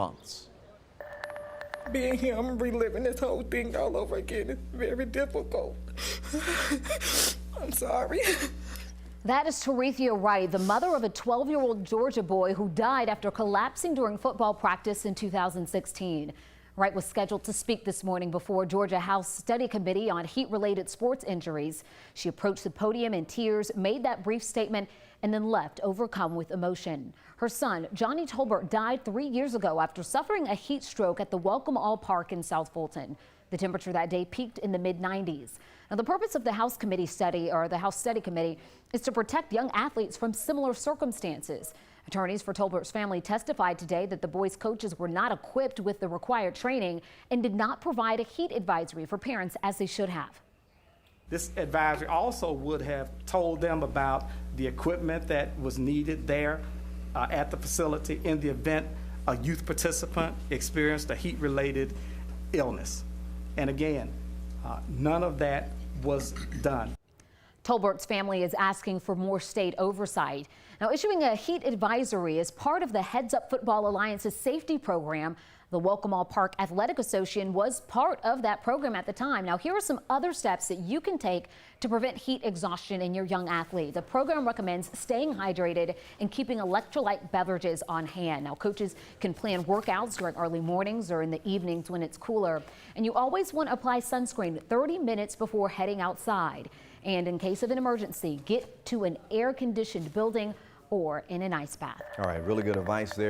months. Being here, I'm reliving this whole thing all over again. It's very difficult. I'm sorry. That is Tarethia Wright, the mother of a 12-year-old Georgia boy who died after collapsing during football practice in 2016. Wright was scheduled to speak this morning before Georgia House Study Committee on heat-related sports injuries. She approached the podium in tears, made that brief statement, and then left overcome with emotion. Her son, Johnny Tolbert, died 3 years ago after suffering a heat stroke at the Welcome All Park in South Fulton. The temperature that day peaked in the mid-90s. Now, the purpose of the House Committee study, or the House Study Committee, is to protect young athletes from similar circumstances. Attorneys for Tolbert's family testified today that the boys' coaches were not equipped with the required training and did not provide a heat advisory for parents as they should have. This advisory also would have told them about the equipment that was needed there at the facility in the event a youth participant experienced a heat-related illness. And again, none of that was done. Tolbert's family is asking for more state oversight. Now, issuing a heat advisory is part of the Heads Up Football Alliance's safety program. The Welcome All Park Athletic Association was part of that program at the time. Now, here are some other steps that you can take to prevent heat exhaustion in your young athlete. The program recommends staying hydrated and keeping electrolyte beverages on hand. Now, coaches can plan workouts during early mornings or in the evenings when it's cooler. And you always want to apply sunscreen 30 minutes before heading outside. And in case of an emergency, get to an air-conditioned building or in an ice bath. All right, really good advice there.